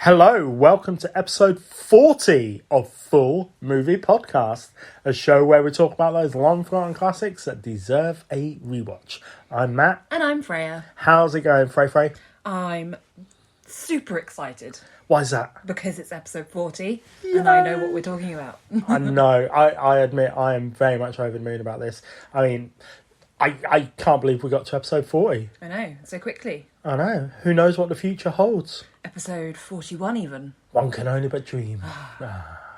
Hello, welcome to episode 40 of Full Movie Podcast, a show where we talk about those long-forgotten classics that deserve a rewatch. I'm Matt. And I'm Freya. How's it going, Frey? I'm super excited. Why is that? Because it's episode 40 and I know what we're talking about. I know. I admit I am very much over the moon about this. I mean, I can't believe we got to episode 40. I know, so quickly. I know. Who knows what the future holds? Episode 41 even. One can only but dream.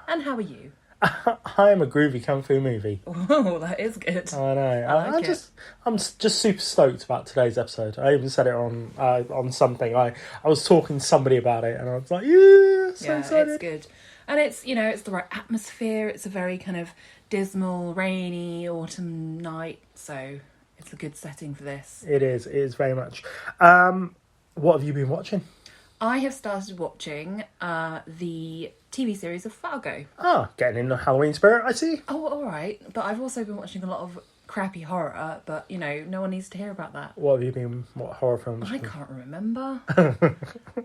And how are you? I am a groovy kung fu movie. Oh, that is good. I know. I'm just super stoked about today's episode. I even said it on something. I was talking to somebody about it, and I was like, yeah, so excited. It's good. And it's, it's the right atmosphere. It's a very kind of dismal, rainy autumn night. So it's a good setting for this. It is very much. What have you been watching? I have started watching the TV series of Fargo. Getting in the Halloween spirit, I see. Oh, all right. But I've also been watching a lot of crappy horror, but, no one needs to hear about that. What horror films? I can't remember.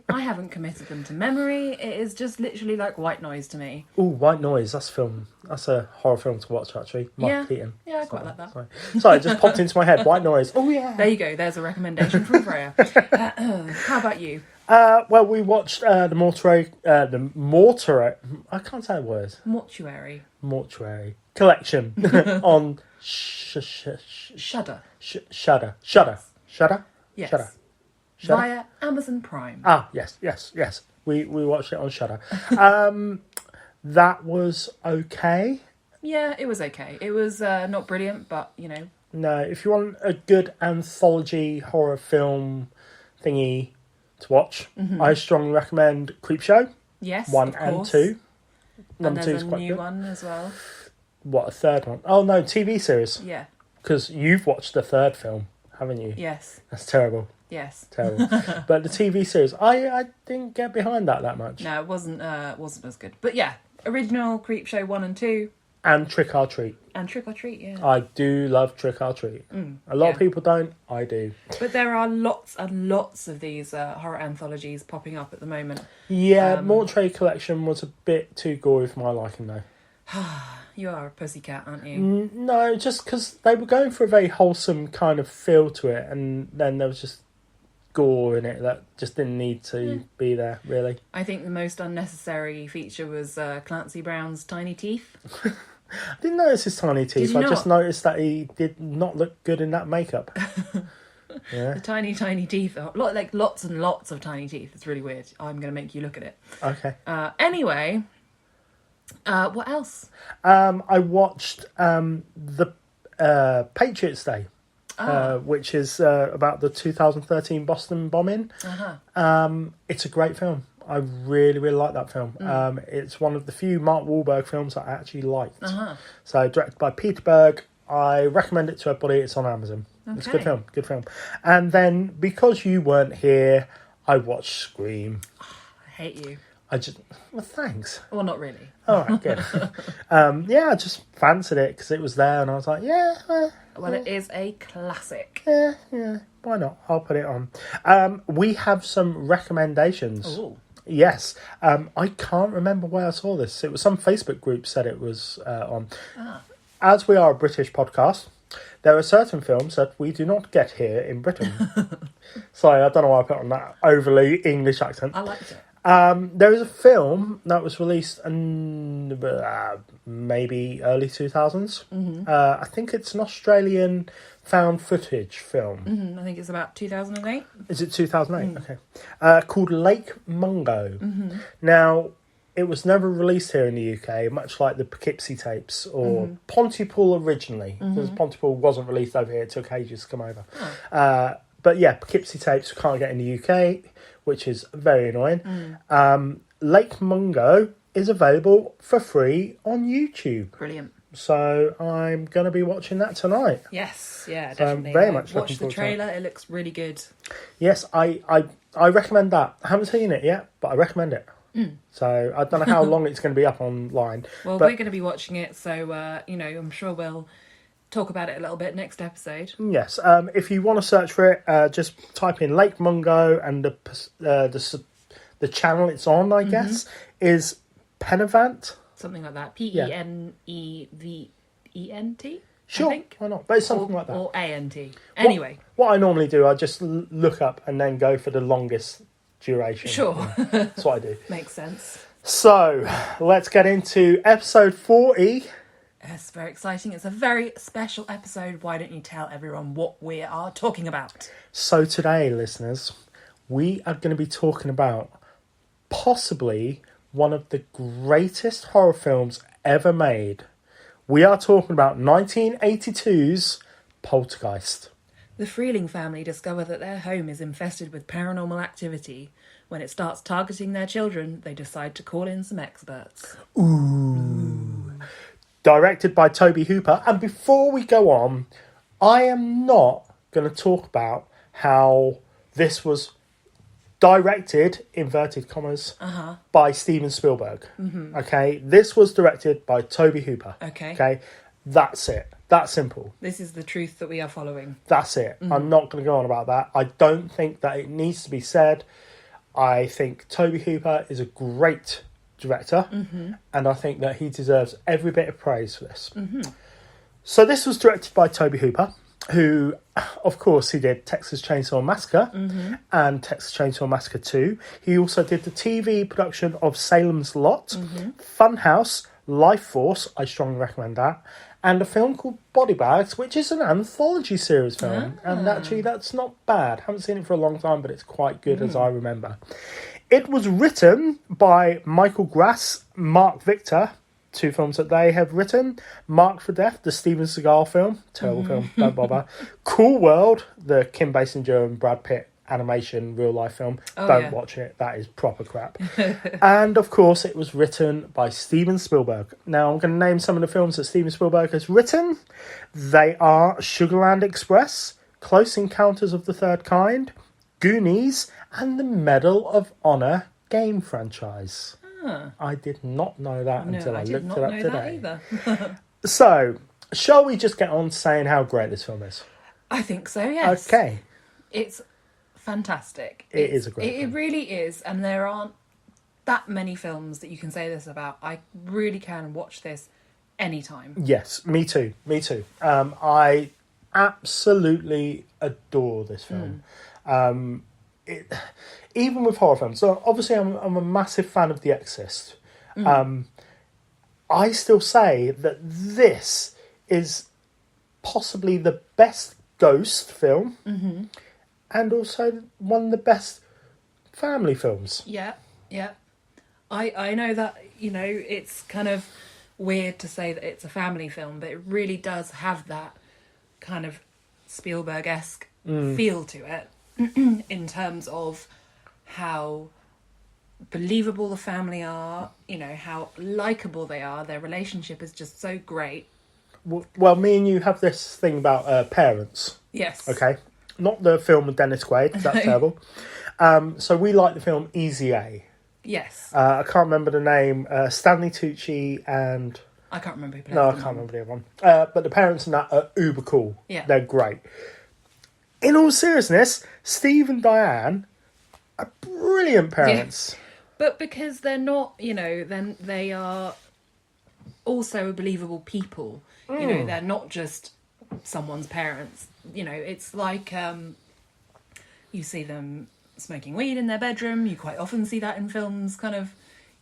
I haven't committed them to memory. It is just literally like white noise to me. Oh, White Noise. That's a film. That's a horror film to watch, actually. Mark Keaton. Yeah, I quite like that. Sorry, it just popped into my head. White Noise. Oh, yeah. There you go. There's a recommendation from Freya. How about you? Well, we watched the Mortuary. I can't say words. Mortuary collection on Shudder. Shudder. Yes. Shudder. Via Amazon Prime. Yes. We watched it on Shudder. That was okay. Yeah, it was okay. It was not brilliant, but No, if you want a good anthology horror film thingy to watch, I strongly recommend Creepshow. Yes, 1 and 2. And there's a new one as well. What, a third one? Oh no, TV series. Yeah. Because you've watched the third film, haven't you? Yes. That's terrible. Yes. Terrible. But the TV series, I didn't get behind that much. No, it wasn't as good. But yeah, original Creepshow 1 and 2. And Trick or Treat. And Trick or Treat, yeah. I do love Trick or Treat. A lot of people don't. I do. But there are lots and lots of these horror anthologies popping up at the moment. Yeah, Mortuary Collection was a bit too gory for my liking, though. You are a pussycat, aren't you? No, just because they were going for a very wholesome kind of feel to it, and then there was just gore in it that just didn't need to be there, really. I think the most unnecessary feature was Clancy Brown's tiny teeth. I didn't notice his tiny teeth. I just noticed that he did not look good in that makeup. Yeah. The tiny teeth. Like lots and lots of tiny teeth. It's really weird. I'm going to make you look at it. Okay. Anyway, what else? I watched the Patriots Day. Which is about the 2013 Boston bombing. It's a great film. I really, really like that film. It's one of the few Mark Wahlberg films that I actually liked. So, directed by Peter Berg. I recommend it to everybody. It's on Amazon. Okay. It's a good film. And then, because you weren't here, I watched Scream. I hate you. Thanks. Well, not really. All right, good. I just fancied it because it was there, and I was like, well, it is a classic. Yeah, why not? I'll put it on. We have some recommendations. Ooh. Yes. I can't remember where I saw this. It was some Facebook group said it was on. As we are a British podcast, there are certain films that we do not get here in Britain. Sorry, I don't know why I put on that overly English accent. I liked it. There is a film that was released in maybe early 2000s. I think it's an Australian found footage film. I think it's about 2008. Is it 2008? Okay. Called Lake Mungo. Now, it was never released here in the UK, much like the Poughkeepsie tapes or Pontypool originally, because Pontypool wasn't released over here. It took ages to come over. But yeah, Poughkeepsie tapes can't get in the UK, which is very annoying. Lake Mungo is available for free on YouTube. Brilliant. So I'm going to be watching that tonight. Yes, yeah, so definitely. I'm very much watch the trailer. It looks really good. Yes, I recommend that. I haven't seen it yet, but I recommend it. So I don't know how long it's going to be up online. Well, we're going to be watching it, so I'm sure we'll talk about it a little bit next episode. Yes. If you want to search for it, just type in Lake Mungo and the the channel it's on, I guess, is Penevant. Something like that. Penevent. Sure, I think. why not? But it's something like that. Or ANT. Anyway. What I normally do, I just look up and then go for the longest duration. Sure. Yeah, that's what I do. Makes sense. So, let's get into episode 40. It's very exciting. It's a very special episode. Why don't you tell everyone what we are talking about? So today, listeners, we are going to be talking about possibly one of the greatest horror films ever made. We are talking about 1982's Poltergeist. The Freeling family discover that their home is infested with paranormal activity. When it starts targeting their children, they decide to call in some experts. Ooh. Directed by Toby Hooper. And before we go on, I am not going to talk about how this was directed, inverted commas, by Steven Spielberg. Okay, this was directed by Toby Hooper. Okay, that's it. That's simple. This is the truth that we are following. That's it. I'm not going to go on about that. I don't think that it needs to be said. I think Toby Hooper is a great director, and I think that he deserves every bit of praise for this. So this was directed by Toby Hooper, who, of course, he did Texas Chainsaw Massacre and Texas Chainsaw Massacre 2. He also did the TV production of Salem's Lot, Funhouse, Life Force, I strongly recommend that, and a film called Body Bags, which is an anthology series film. And actually, that's not bad. Haven't seen it for a long time, but it's quite good as I remember. It was written by Michael Grass, Mark Victor, 2 films that they have written. Marked for Death, the Steven Seagal film. Terrible film, don't bother. Cool World, the Kim Basinger and Brad Pitt animation real life film. Don't watch it, that is proper crap. And of course it was written by Steven Spielberg. Now I'm going to name some of the films that Steven Spielberg has written. They are Sugarland Express, Close Encounters of the Third Kind, Goonies, and the Medal of Honor game franchise. I did not know that until I looked it up today. That either. So, shall we just get on saying how great this film is? I think so, yes. Okay. It's fantastic. It is a great film. It really is, and there aren't that many films that you can say this about. I really can watch this anytime. Yes, me too. I absolutely adore this film. Even with horror films. So obviously I'm a massive fan of The Exorcist. I still say that this is possibly the best ghost film and also one of the best family films. Yeah. I know that, it's kind of weird to say that it's a family film, but it really does have that kind of Spielberg-esque feel to it in terms of how believable the family are, how likeable they are. Their relationship is just so great. Well, me and you have this thing about parents. Yes. Okay. Not the film with Dennis Quaid, that's terrible. So we like the film Easy A. Yes. I can't remember the name. Stanley Tucci and... I can't remember who plays No, I can't remember the other one. But the parents in that are uber cool. Yeah. They're great. In all seriousness, Steve and Diane are brilliant parents. Yeah. But because they're not, then they are also believable people. They're not just someone's parents. It's like you see them smoking weed in their bedroom. You quite often see that in films kind of,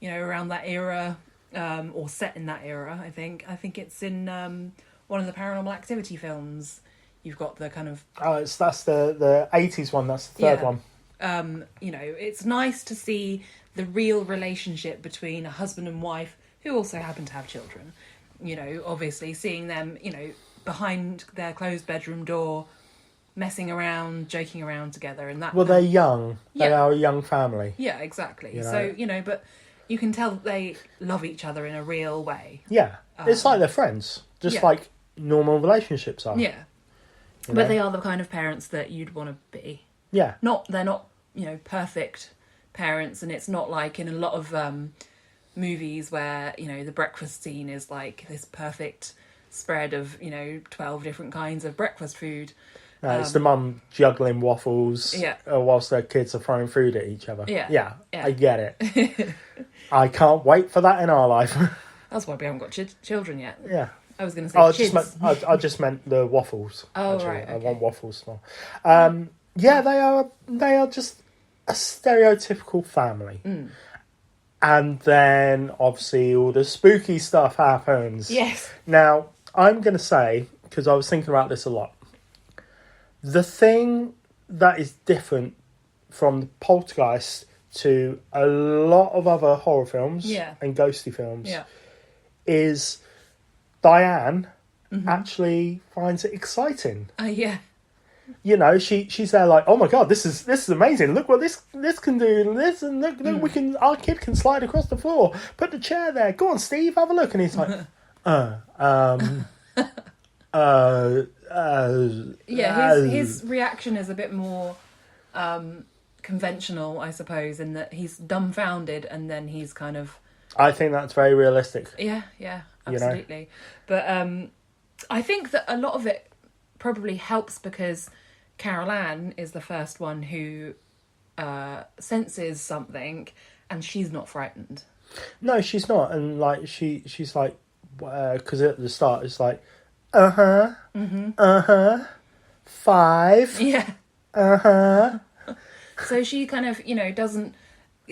around that era, or set in that era, I think. I think it's in one of the Paranormal Activity films. You've got the kind of... Oh, that's the 80s one. That's the third one. It's nice to see the real relationship between a husband and wife who also happen to have children. Obviously seeing them, behind their closed bedroom door, messing around, joking around together. And that. Well, they're young. They are a young family. Yeah, exactly. So, but you can tell that they love each other in a real way. Yeah. It's like they're friends. Just like normal relationships are. Yeah. But they are the kind of parents that you'd want to be. Yeah. They're not, perfect parents, and it's not like in a lot of movies where, the breakfast scene is like this perfect spread of, 12 different kinds of breakfast food. No, it's the mum juggling waffles whilst their kids are throwing food at each other. Yeah. I get it. I can't wait for that in our life. That's why we haven't got children yet. Yeah. I was going to say kids. I just meant the waffles. Oh, actually. right. Okay. I want waffles small. Yeah, they are just a stereotypical family. Mm. And then, obviously, all the spooky stuff happens. Yes. Now, I'm going to say, because I was thinking about this a lot, the thing that is different from Poltergeist to a lot of other horror films and ghosty films is Diane actually finds it exciting. Yeah. You know, she's there like, oh my god, this is amazing. Look what this can do, and this, and look, our kid can slide across the floor. Put the chair there. Go on, Steve, have a look. And he's like, his reaction is a bit more conventional, I suppose, in that he's dumbfounded and then he's kind of... I think that's very realistic. Yeah, absolutely. You know? But I think that a lot of it probably helps because Carol Ann is the first one who senses something and she's not frightened. No, she's not. And like she's like, because at the start it's like, 5. Yeah. So she kind of, doesn't...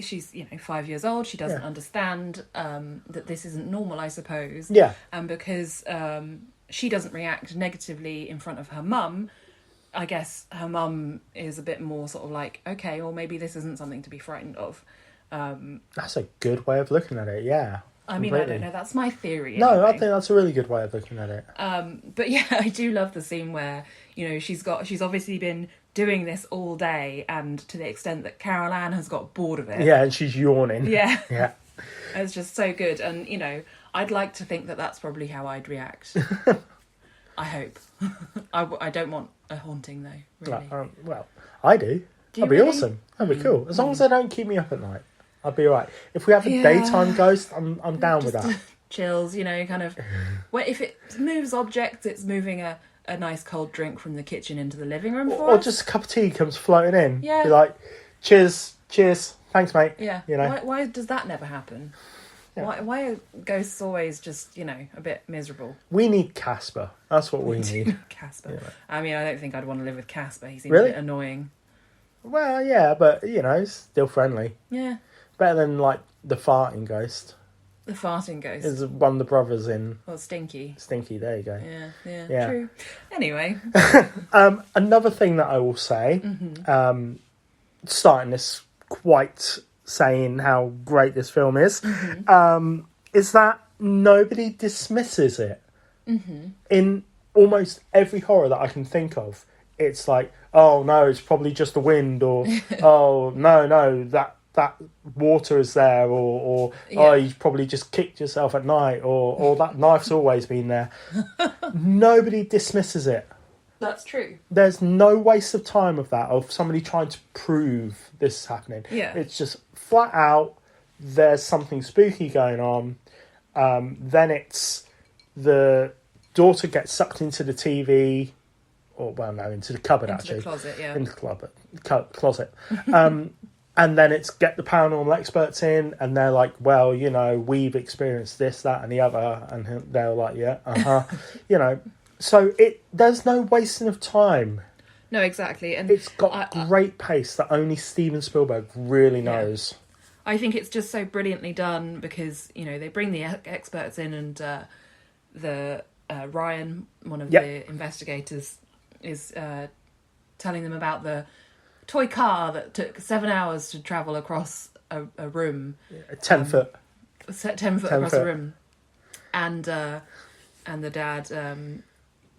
She's, 5 years old. She doesn't understand that this isn't normal, I suppose. Yeah. And because she doesn't react negatively in front of her mum, I guess her mum is a bit more sort of like, okay, well, maybe this isn't something to be frightened of. That's a good way of looking at it, yeah. I mean, I don't know. That's my theory. No, anyway. I think that's a really good way of looking at it. But yeah, I do love the scene where, she's obviously been doing this all day, and to the extent that Carol Ann has got bored of it. Yeah, and she's yawning. Yeah. Yeah. It's just so good. And, I'd like to think that that's probably how I'd react. I hope. I don't want a haunting, though, really. Well, I do. That'd be really? awesome. That'd be cool. As long as they don't keep me up at night, I'd be alright. If we have a daytime ghost, I'm down with that. Chills, kind of... Well, if it moves objects, it's moving a nice cold drink from the kitchen into the living room for us. Or just a cup of tea comes floating in. Yeah. Be like, cheers, thanks, mate. Yeah. Why does that never happen? Yeah. Why are ghosts always just, a bit miserable? We need Casper. That's what we need. Casper. Yeah. I mean, I don't think I'd want to live with Casper. He seems really? a bit annoying. Well, yeah, but, still friendly. Yeah. Better than, like, the farting ghost. The farting ghost. Is one of the brothers in... Well, Stinky. Stinky, there you go. Yeah. True. Anyway. Another thing that I will say, starting this quite saying how great this film is that nobody dismisses it. In almost every horror that I can think of, it's like, oh no, it's probably just the wind, or oh no, that water is there, or oh, you probably just kicked yourself at night, or that knife's always been there. Nobody dismisses it. That's true. There's no waste of time of somebody trying to prove this is happening. Yeah. It's just flat out, there's something spooky going on. Then it's the daughter gets sucked into the TV, into the cupboard, actually. Into the closet, yeah. Into the closet. And then it's get the paranormal experts in, and they're like, well, we've experienced this, that, and the other. And they're like, yeah, So there's no wasting of time. No, exactly. And it's got great pace that only Steven Spielberg really knows. I think it's just so brilliantly done because, they bring the experts in, and the Ryan, one of the investigators, is telling them about the toy car that took 7 hours to travel across a room. 10 foot. 10 foot across a room. And the dad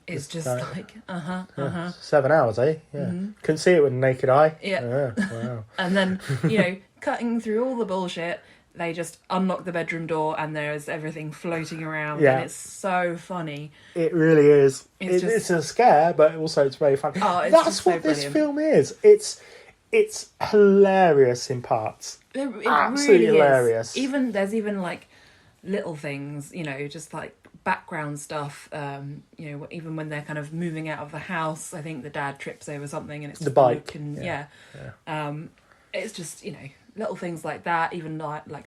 is just like, 7 hours, eh? Yeah. Mm-hmm. Couldn't see it with a naked eye. Yeah. Wow. And then, cutting through all the bullshit, they just unlock the bedroom door and there's everything floating around. Yeah. And it's so funny. It really is. It's a scare, but also it's very funny. Oh, that's what this film is. It's hilarious in parts. It absolutely really hilarious. There's even like little things, just like background stuff. Even when they're kind of moving out of the house, I think the dad trips over something and it's the bike. And it's just little things like that. Even like